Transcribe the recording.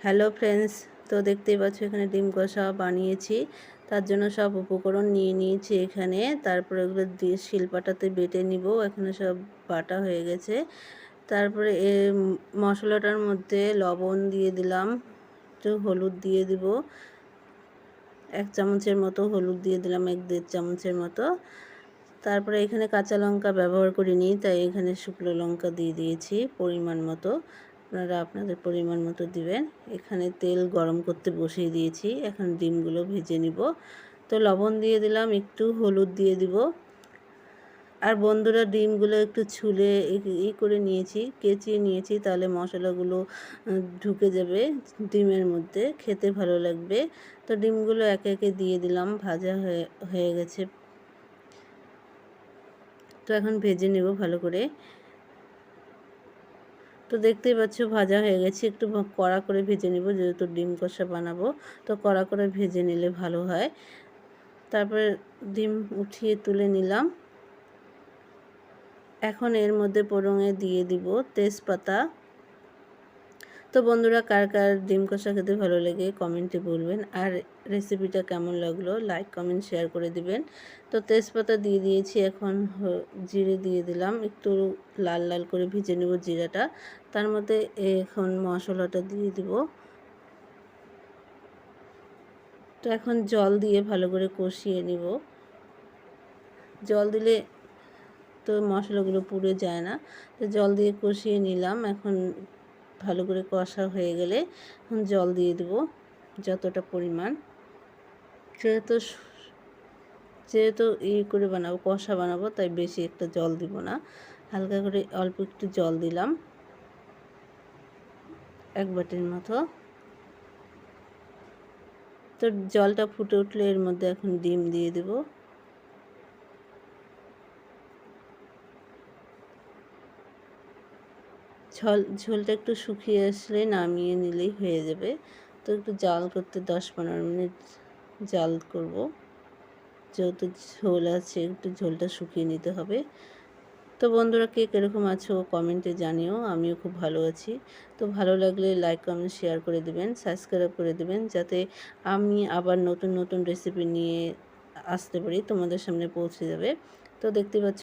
Hello friends, তো দেখতেই পাচ্ছ এখানে ডিম কষা বানিয়েছি। তার জন্য সব উপকরণ নিয়ে নিয়েছি এখানে। তারপরে ওগুলো দিয়ে শিলপাটাতে বেটে নিব। এখানে সব বাটা হয়ে গেছে। তারপরে মশলাটার মধ্যে লবণ দিয়ে দিলাম, একটু হলুদ দিয়ে দিব, 1 চামচের মতো হলুদ দিয়ে দিলাম, 1-1.5 চামচের মতো। তারপরে এখানে কাঁচা লঙ্কা ব্যবহার করিনি, তাই এখানে শুকনো লঙ্কা দিয়ে দিয়েছি পরিমাণ মতো। আপনারা আপনাদের পরিমাণ মতো দিবেন। এখানে তেল গরম করতে বসিয়ে দিয়েছি, এখন ডিমগুলো ভেজে নিব। তো লবণ দিয়ে দিলাম, একটু হলুদ দিয়ে দিব। আর বন্ধুরা, ডিমগুলো একটু ছুলে করে নিয়েছি, কেচিয়ে নিয়েছি, তাহলে মশলাগুলো ঢুকে যাবে ডিমের মধ্যে, খেতে ভালো লাগবে। তো ডিমগুলো একে একে দিয়ে দিলাম, ভাজা হয়ে গেছে। তো এখন ভেজে নেব ভালো করে। তো দেখতেই পাচ্ছ ভাজা হয়ে গেছে। একটু কড়া করে ভেজে নেব, যেহেতু ডিম কষা বানাবো, তো কড়া করে ভেজে নিলে ভালো হয়। তারপরে ডিম উঠিয়ে তুলে নিলাম। এখন এর মধ্যে ফোড়নে দিয়ে দিব তেজপাতা। তো বন্ধুরা, কার কার ডিম কষা খেতে ভালো লাগে কমেন্টে বলবেন। আর রেসিপিটা কেমন লাগলো লাইক কমেন্ট শেয়ার করে দিবেন। তো তেজপাতা দিয়ে দিয়েছি, এখন জিরে দিয়ে দিলাম, একটু লাল লাল করে ভেজে নেব জিরাটা। তার মধ্যে এখন মশলাটা দিয়ে দিব। তো এখন জল দিয়ে ভালো করে কষিয়ে নিব। জল দিলে তো মশলাগুলো পুড়ে যায় না, তো জল দিয়ে কষিয়ে নিলাম। এখন ভালো করে কষা হয়ে গেলে এখন জল দিয়ে দেব যতটা পরিমাণ। যেহেতু যেহেতু করে বানাবো, কষা বানাবো, তাই বেশি একটা জল দিব না, হালকা করে অল্প একটু জল দিলাম, 1 বাটির মতো। তো জলটা ফুটে উঠলে এর মধ্যে এখন ডিম দিয়ে দেব। ঝোলটা একটু শুকিয়ে আসলে নামিয়ে নিলেই হয়ে যাবে। তো একটু জাল করতে 10-15 মিনিট জাল করব, যেহেতু ঝোল আছে একটু ঝোলটা শুকিয়ে নিতে হবে। তো বন্ধুরা, কে কীরকম আছো কমেন্টে জানিও। আমিও খুব ভালো আছি। তো ভালো লাগলে লাইক কমেন্ট শেয়ার করে দিবেন, সাবস্ক্রাইব করে দিবেন, যাতে আমি আবার নতুন নতুন রেসিপি নিয়ে আসতে পারি, তোমাদের সামনে পৌঁছে যাবে। তো দেখতে পাচ্ছ